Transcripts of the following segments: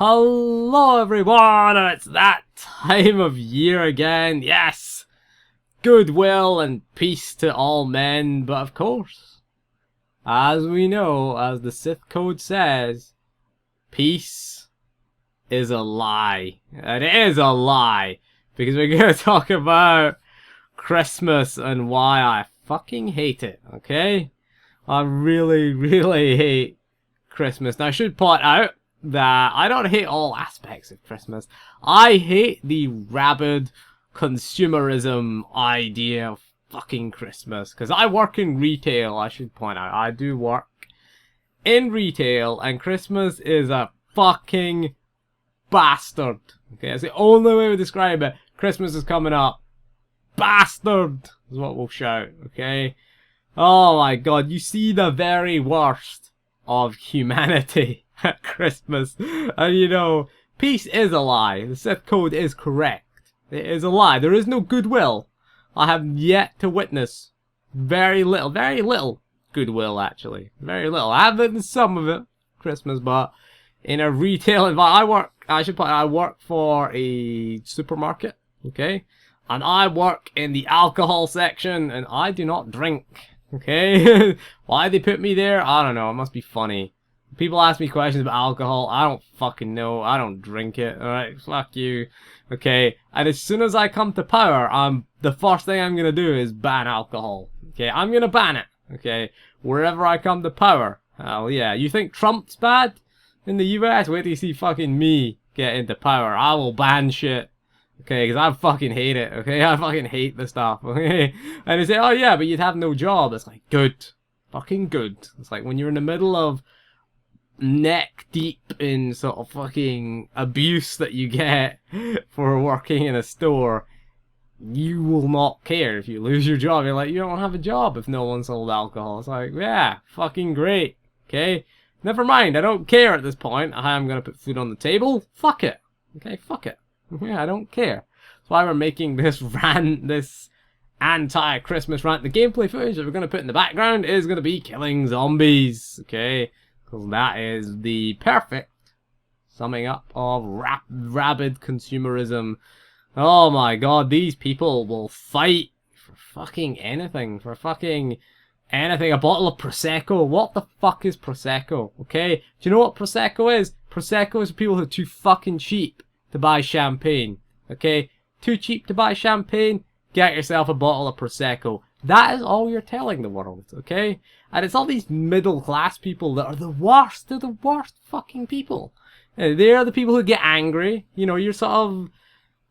Hello everyone, and it's that time of year again. Yes, goodwill and peace to all men, but of course, as we know, as the Sith Code says, peace is a lie. And it is a lie, because we're going to talk about Christmas and why I fucking hate it, okay? I really, really hate Christmas. Now I should point out that I don't hate all aspects of Christmas. I hate the rabid consumerism idea of fucking Christmas. Because I work in retail, I should point out. I do work in retail, and Christmas is a fucking bastard. Okay, that's the only way to describe it. Christmas is coming up. Bastard is what we'll shout, okay? Oh my god, you see the very worst of humanity at Christmas. And you know, peace is a lie. The Sith Code is correct. It is a lie. There is no goodwill. I have yet to witness very little goodwill, actually. Very little. I have witnessed some of it, Christmas, but in a retail environment, I work for a supermarket, okay? And I work in the alcohol section, and I do not drink. Okay? Why they put me there? I don't know. It must be funny. People ask me questions about alcohol. I don't fucking know. I don't drink it. Alright? Fuck you. Okay? And as soon as I come to power, the first thing I'm gonna do is ban alcohol. Okay? I'm gonna ban it. Okay? Wherever I come to power. Hell yeah. You think Trump's bad in the US? Wait till you see fucking me get into power. I will ban shit. Okay, because I fucking hate it, okay? I fucking hate the stuff, okay? And they say, oh yeah, but you'd have no job. It's like, good. Fucking good. It's like when you're in the middle of neck deep in sort of fucking abuse that you get for working in a store, you will not care if you lose your job. You're like, you don't have a job if no one sold alcohol. It's like, yeah, fucking great, okay? Never mind, I don't care at this point. I'm gonna put food on the table. Fuck it. Okay, fuck it. Yeah, I don't care. That's why we're making this rant, this anti-Christmas rant. The gameplay footage that we're going to put in the background is going to be killing zombies, okay? Because that is the perfect summing up of rabid consumerism. Oh my god, these people will fight for fucking anything. For fucking anything. A bottle of Prosecco. What the fuck is Prosecco, okay? Do you know what Prosecco is? Prosecco is for people who are too fucking cheap to buy champagne, okay? Too cheap to buy champagne? Get yourself a bottle of Prosecco. That is all you're telling the world, okay? And it's all these middle class people that are the worst. They're the worst fucking people. They're the people who get angry. You know, you're sort of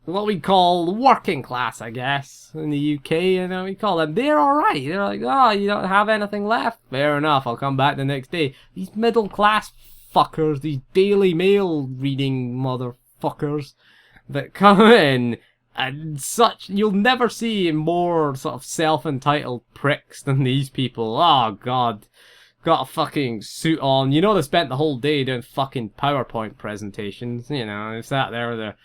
what we call working class, I guess, in the UK, you know, we call them. They're alright. They're like, oh, you don't have anything left? Fair enough, I'll come back the next day. These middle class fuckers, these Daily Mail reading motherfuckers that come in and such, you'll never see more sort of self-entitled pricks than these people. Oh god, got a fucking suit on. You know, they spent the whole day doing fucking PowerPoint presentations. You know, they sat there with their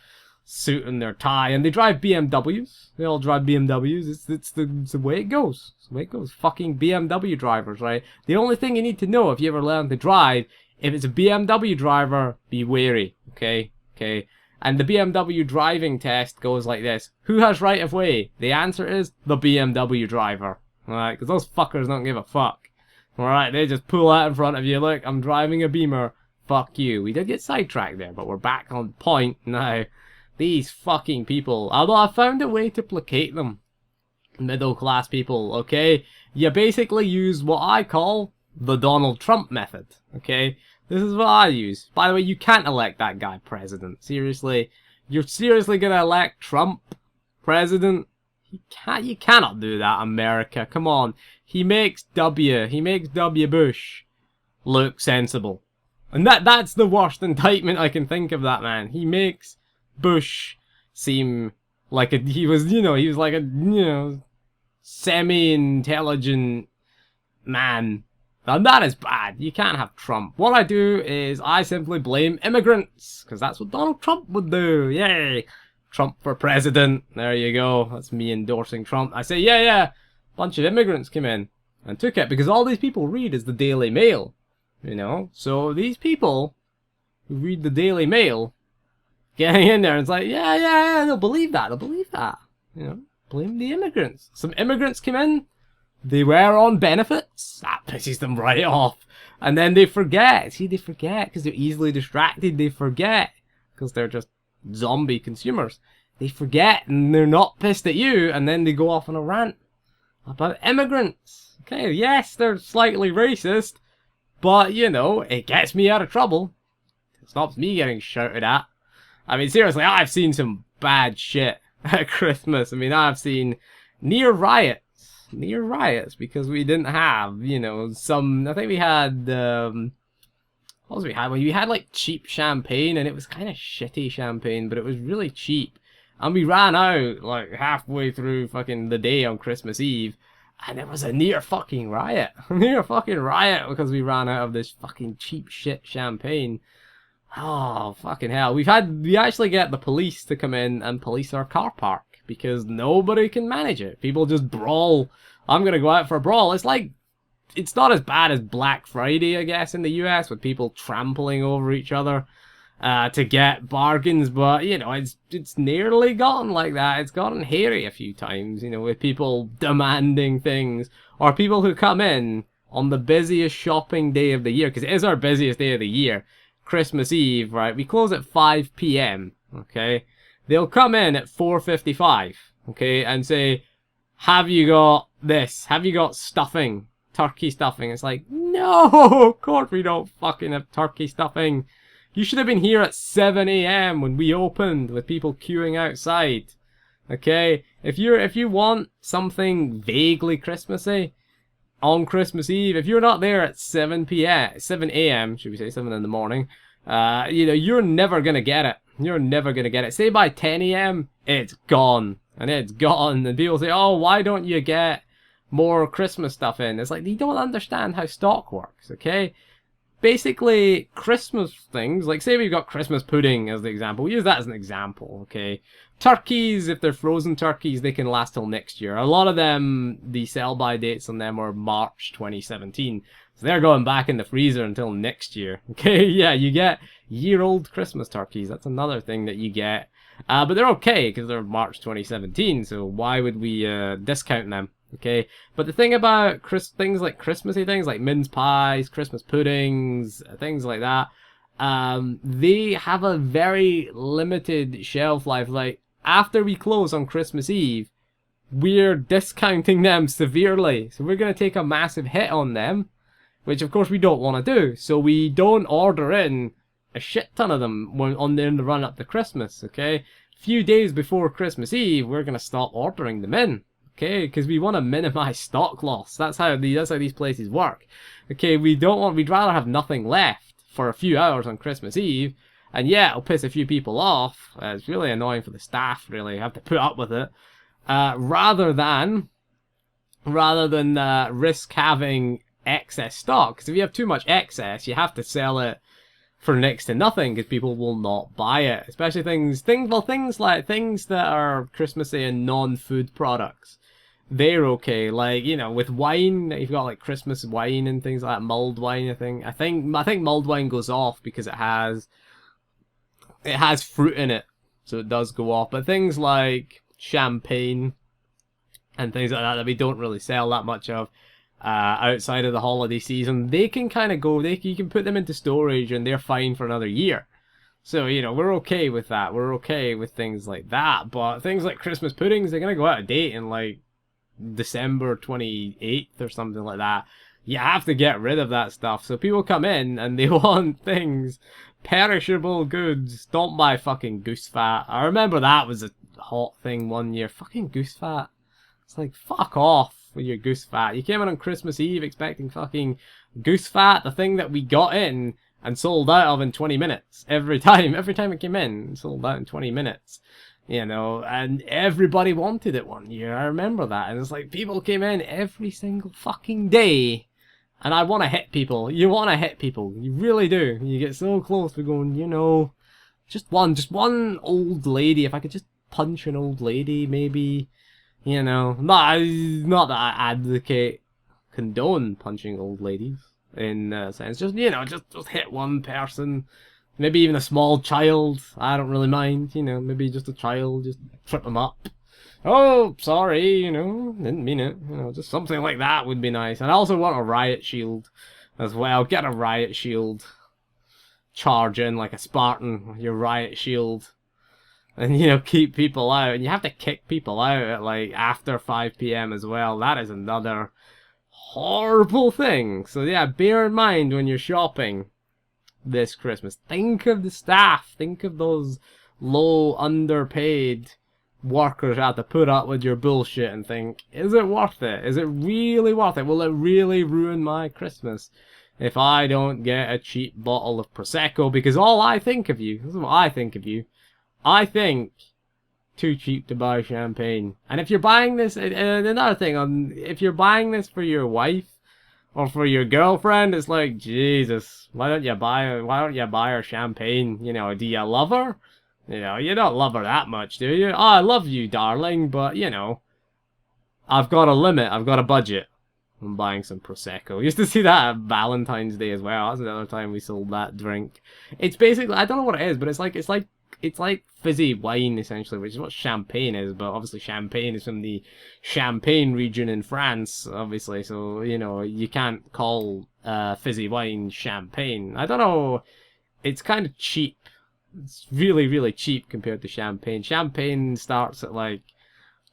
suit and their tie, and they drive BMWs. They all drive BMWs. It's the way it goes. It's the way it goes. Fucking BMW drivers, right? The only thing you need to know if you ever learn to drive, if it's a BMW driver, be wary, okay? Okay. And the BMW driving test goes like this. Who has right of way? The answer is the BMW driver. Alright, because those fuckers don't give a fuck. Alright, they just pull out in front of you. Look, I'm driving a Beamer. Fuck you. We did get sidetracked there, but we're back on point now. These fucking people. Although I found a way to placate them. Middle class people, okay? You basically use what I call the Donald Trump method, okay? This is what I use. By the way, you can't elect that guy president. Seriously. You're seriously gonna elect Trump president? You cannot do that, America. Come on. He makes W. Bush look sensible. And that's the worst indictment I can think of that man. He makes Bush seem like he was like a, semi-intelligent man. And that is bad. You can't have Trump. What I do is I simply blame immigrants. Because that's what Donald Trump would do. Yay. Trump for president. There you go. That's me endorsing Trump. I say, yeah. Bunch of immigrants came in and took it. Because all these people read is the Daily Mail. You know? So these people who read the Daily Mail getting in there and it's like, yeah, they'll believe that. You know, blame the immigrants. Some immigrants came in, they were on benefits. That pisses them right off. And then they forget. See, they forget because they're easily distracted. They forget because they're just zombie consumers. They forget and they're not pissed at you, and then they go off on a rant about immigrants. Okay, yes, they're slightly racist, but, you know, it gets me out of trouble. It stops me getting shouted at. I mean, seriously, I've seen some bad shit at Christmas. I mean, I've seen near riots because we didn't have, you know, some, I think we had, what was we had? Well, we had like cheap champagne, and it was kind of shitty champagne, but it was really cheap. And we ran out like halfway through fucking the day on Christmas Eve, and it was a near fucking riot. Near fucking riot because we ran out of this fucking cheap shit champagne. Oh, fucking hell. We actually get the police to come in and police our car park because nobody can manage it. People just brawl. I'm gonna go out for a brawl. It's like, it's not as bad as Black Friday, I guess, in the US, with people trampling over each other to get bargains, but, you know, it's nearly gotten like that. It's gotten hairy a few times, you know, with people demanding things, or people who come in on the busiest shopping day of the year, because it is our busiest day of the year, Christmas Eve, right? We close at 5 p.m, okay? They'll come in at 4:55, okay, and say, have you got this? Have you got stuffing? Turkey stuffing. It's like, no, of course we don't fucking have turkey stuffing. You should have been here at 7 a.m. when we opened with people queuing outside. Okay? If you want something vaguely Christmassy on Christmas Eve, if you're not there at 7 a.m., should we say 7 in the morning, you know, you're never gonna get it. You're never gonna get it. Say by 10 a.m., it's gone. And it's gone. And people say, oh, why don't you get more Christmas stuff in? It's like, they don't understand how stock works, okay? Basically, Christmas things, like say we've got Christmas pudding as the example. We use that as an example, okay? Turkeys, if they're frozen turkeys, they can last till next year. A lot of them, the sell-by dates on them are March 2017. So they're going back in the freezer until next year, okay? Yeah, you get year-old Christmas turkeys. That's another thing that you get. But they're okay, because they're March 2017, so why would we discount them? Okay, but the thing about things like Christmassy things, like mince pies, Christmas puddings, things like that, they have a very limited shelf life. Like, after we close on Christmas Eve, we're discounting them severely. So we're going to take a massive hit on them, which of course we don't want to do. So we don't order in a shit ton of them in the run up to Christmas, okay? A few days before Christmas Eve, we're going to stop ordering them in. Okay, because we want to minimize stock loss. That's how these places work. Okay, we'd rather have nothing left for a few hours on Christmas Eve, and yeah, it'll piss a few people off. It's really annoying for the staff, really, have to put up with it. Rather than risk having excess stock. Because if you have too much excess, you have to sell it for next to nothing because people will not buy it. Especially things that are Christmassy and non-food products. They're okay, like, you know, with wine, you've got like Christmas wine and things like that, mulled wine. I think mulled wine goes off because it has fruit in it, so it does go off. But things like champagne and things like that we don't really sell that much of outside of the holiday season, they can kind of go. You can put them into storage and they're fine for another year. So, you know, we're okay with that. We're okay with things like that. But things like Christmas puddings, they're gonna go out of date in like December 28th or something like that. You have to get rid of that stuff. So people come in and they want things, perishable goods. Don't buy fucking goose fat. I remember that was a hot thing one year. Fucking goose fat. It's like, fuck off with your goose fat. You came in on Christmas Eve expecting fucking goose fat, the thing that we got in and sold out of in 20 minutes. Every time it came in, sold out in 20 minutes. You know, and everybody wanted it one year. I remember that. And it's like, people came in every single fucking day. And I want to hit people. You want to hit people. You really do. You get so close to going, you know, just one old lady. If I could just punch an old lady, maybe, you know. Not that I condone punching old ladies in a sense. Just, you know, just hit one person. Maybe even a small child. I don't really mind, you know, maybe just a child, just trip them up. Oh, sorry, you know, didn't mean it. You know, just something like that would be nice. And I also want a riot shield as well. Get a riot shield. Charge in like a Spartan with your riot shield. And, you know, keep people out. And you have to kick people out at, like, after 5 PM as well. That is another horrible thing. So, yeah, bear in mind when you're shopping this Christmas. Think of the staff. Think of those low, underpaid workers who have to put up with your bullshit and think, is it worth it? Is it really worth it? Will it really ruin my Christmas if I don't get a cheap bottle of Prosecco? Because all I think of you, this is what I think of you, I think too cheap to buy champagne. And if you're buying this, another thing, if you're buying this for your wife or for your girlfriend, it's like, Jesus, why don't you buy her champagne? You know, do you love her? You know, you don't love her that much, do you? Oh, I love you, darling, but, you know, I've got a limit, I've got a budget. I'm buying some Prosecco. Used to see that at Valentine's Day as well. That's another time we sold that drink. It's basically, I don't know what it is, but it's like fizzy wine, essentially, which is what champagne is, but obviously champagne is from the Champagne region in France, obviously, so, you know, you can't call fizzy wine champagne. I don't know, it's kind of cheap. It's really, really cheap compared to champagne. Champagne starts at, like,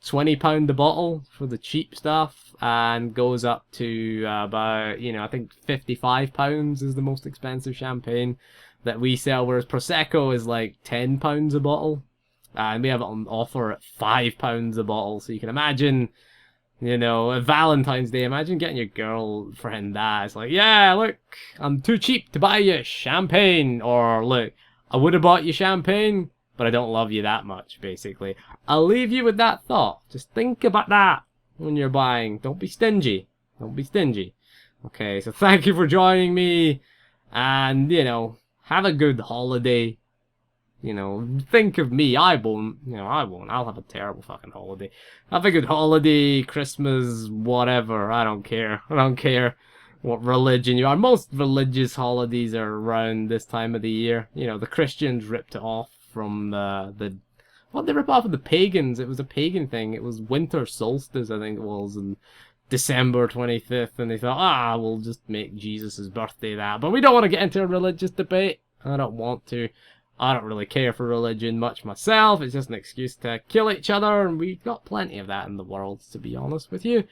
£20 a bottle for the cheap stuff, and goes up to about, you know, I think £55 is the most expensive champagne that we sell, whereas Prosecco is like £10 a bottle, and we have it on offer at £5 a bottle. So you can imagine, you know, at Valentine's Day, imagine getting your girlfriend that. It's like, yeah, look, I'm too cheap to buy you champagne, or look, I would have bought you champagne, but I don't love you that much, basically. I'll leave you with that thought. Just think about that when you're buying. Don't be stingy. Don't be stingy. Okay, so thank you for joining me, and, you know, have a good holiday. You know, think of me. I won't. You know, I won't. I'll have a terrible fucking holiday. Have a good holiday, Christmas, whatever. I don't care. I don't care what religion you are. Most religious holidays are around this time of the year. You know, the Christians ripped it off from what they rip off of the pagans. It was a pagan thing. It was winter solstice, I think it was, and December 25th, and they thought, we'll just make Jesus' birthday that. But we don't want to get into a religious debate. I don't want to. I don't really care for religion much myself. It's just an excuse to kill each other, and we've got plenty of that in the world, to be honest with you.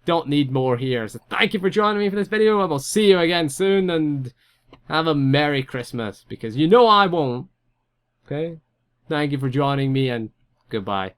Don't need more here. So thank you for joining me for this video, and we'll see you again soon, and have a Merry Christmas, because you know I won't. Okay? Thank you for joining me, and goodbye.